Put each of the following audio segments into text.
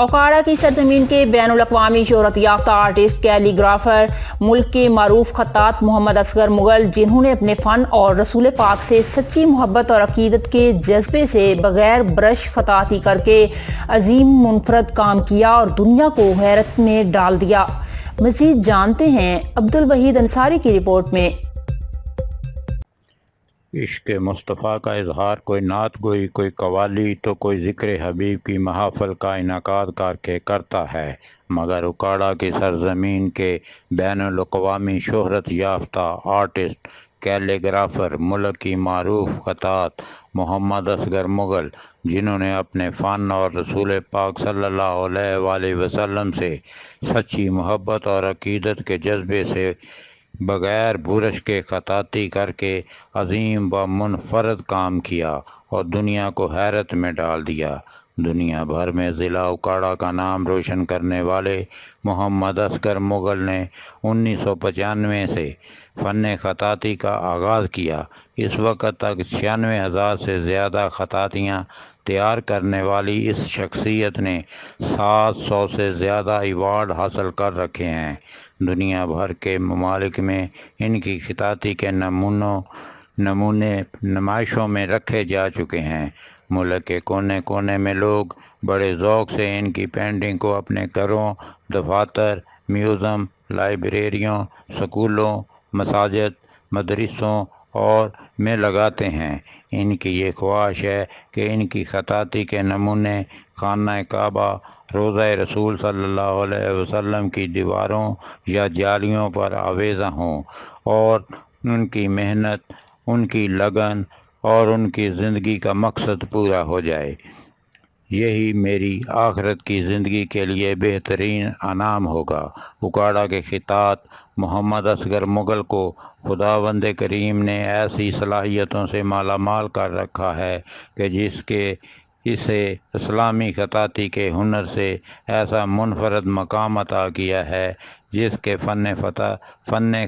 اوکاڑا کی سرزمین کے بین الاقوامی شہرت یافتہ آرٹسٹ کیلیگرافر ملک کے معروف خطاط محمد اصغر مغل، جنہوں نے اپنے فن اور رسول پاک سے سچی محبت اور عقیدت کے جذبے سے بغیر برش خطاطی کر کے عظیم منفرد کام کیا اور دنیا کو حیرت میں ڈال دیا۔ مزید جانتے ہیں عبدالوحید انصاری کی رپورٹ میں۔ عشق مصطفیٰ کا اظہار کوئی نعت گوئی، کوئی قوالی تو کوئی ذکر حبیب کی محافل کا انعقاد کر کے کرتا ہے، مگر اوکاڑا کی سرزمین کے بین الاقوامی شہرت یافتہ آرٹسٹ کیلیگرافر ملک کی معروف خطاط محمد اصغر مغل، جنہوں نے اپنے فن اور رسول پاک صلی اللہ علیہ وآلہ وسلم سے سچی محبت اور عقیدت کے جذبے سے بغیر برش کے خطاطی کر کے عظیم و منفرد کام کیا اور دنیا کو حیرت میں ڈال دیا۔ دنیا بھر میں ضلع اوکاڑا کا نام روشن کرنے والے محمد اصغر مغل نے 1995 سے فن خطاطی کا آغاز کیا۔ اس وقت تک 96,000 سے زیادہ خطاطیاں تیار کرنے والی اس شخصیت نے 700 سے زیادہ ایوارڈ حاصل کر رکھے ہیں۔ دنیا بھر کے ممالک میں ان کی خطاطی کے نمونے نمائشوں میں رکھے جا چکے ہیں۔ ملک کے کونے کونے میں لوگ بڑے ذوق سے ان کی پینٹنگ کو اپنے گھروں، دفاتر، میوزیم، لائبریریوں، سکولوں، مساجد، مدرسوں اور میں لگاتے ہیں۔ ان کی یہ خواہش ہے کہ ان کی خطاطی کے نمونے خانہ کعبہ، روضہ رسول صلی اللہ علیہ وسلم کی دیواروں یا جالیوں پر آویزاں ہوں اور ان کی محنت، ان کی لگن اور ان کی زندگی کا مقصد پورا ہو جائے۔ یہی میری آخرت کی زندگی کے لیے بہترین انعام ہوگا۔ اوکاڑا کے خطاط محمد اصغر مغل کو خداوند کریم نے ایسی صلاحیتوں سے مالا مال کر رکھا ہے کہ جس کے اسے اسلامی خطاطی کے ہنر سے ایسا منفرد مقام عطا کیا ہے، جس کے فن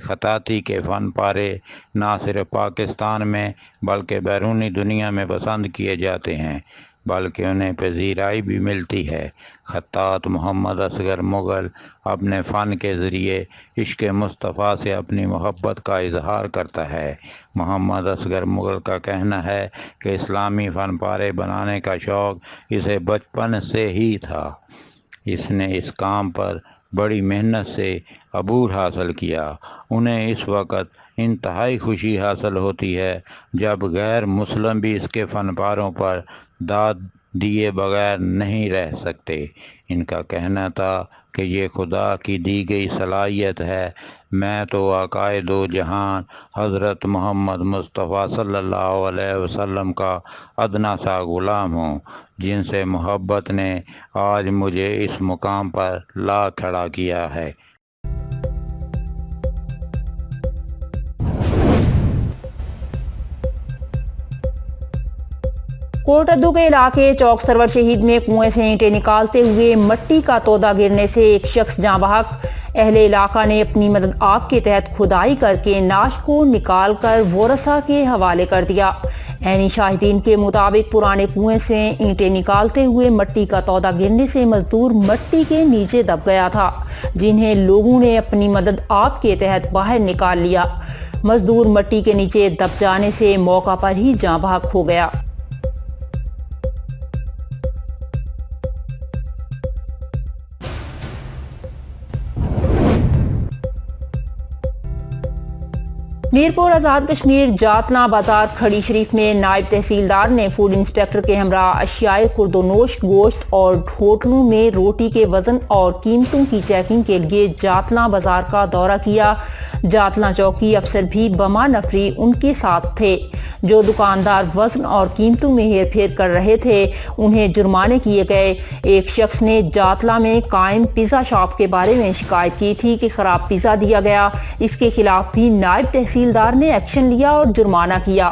خطاطی کے فن پارے نہ صرف پاکستان میں بلکہ بیرونی دنیا میں پسند کیے جاتے ہیں، بلکہ انہیں پذیرائی بھی ملتی ہے۔ خطاط محمد اصغر مغل اپنے فن کے ذریعے عشق مصطفیٰ سے اپنی محبت کا اظہار کرتا ہے۔ محمد اصغر مغل کا کہنا ہے کہ اسلامی فن پارے بنانے کا شوق اسے بچپن سے ہی تھا۔ اس نے اس کام پر بڑی محنت سے عبور حاصل کیا۔ انہیں اس وقت انتہائی خوشی حاصل ہوتی ہے جب غیر مسلم بھی اس کے فن پاروں پر داد دیے بغیر نہیں رہ سکتے۔ ان کا کہنا تھا کہ یہ خدا کی دی گئی صلاحیت ہے۔ میں تو آقائے دو جہان حضرت محمد مصطفیٰ صلی اللہ علیہ وسلم کا ادنا سا غلام ہوں، جن سے محبت نے آج مجھے اس مقام پر لا کھڑا کیا ہے۔ کوٹ ادو کے علاقے چوک سرور شہید میں کنویں سے اینٹیں نکالتے ہوئے مٹی کا تودا گرنے سے ایک شخص جاں بحق۔ اہل علاقہ نے اپنی مدد آپ کے تحت کھدائی کر کے نعش کو نکال کر ورثاء کے حوالے کر دیا۔ عینی شاہدین کے مطابق پرانے کنویں سے اینٹیں نکالتے ہوئے مٹی کا تودا گرنے سے مزدور مٹی کے نیچے دب گیا تھا، جنہیں لوگوں نے اپنی مدد آپ کے تحت باہر نکال لیا۔ مزدور مٹی کے نیچے دب جانے سے موقع پر ہی جاں بحق ہو گیا۔ میرپور آزاد کشمیر جاتلاں بازار کھڑی شریف میں نائب تحصیلدار نے فوڈ انسپیکٹر کے ہمراہ اشیائے خورد و نوش، گوشت اور ہوٹلوں میں روٹی کے وزن اور قیمتوں کی چیکنگ کے لیے جاتلاں بازار کا دورہ کیا۔ جاتلاں چوکی افسر بھی بما نفری ان کے ساتھ تھے۔ جو دکاندار وزن اور قیمتوں میں ہیر پھیر کر رہے تھے انہیں جرمانے کیے گئے۔ ایک شخص نے جاتلاں میں قائم پیزا شاپ کے بارے میں شکایت کی تھی کہ خراب پیزا دیا گیا۔ اس کے خلاف بھی نائب تحصیلدار نے ایکشن لیا اور جرمانہ کیا۔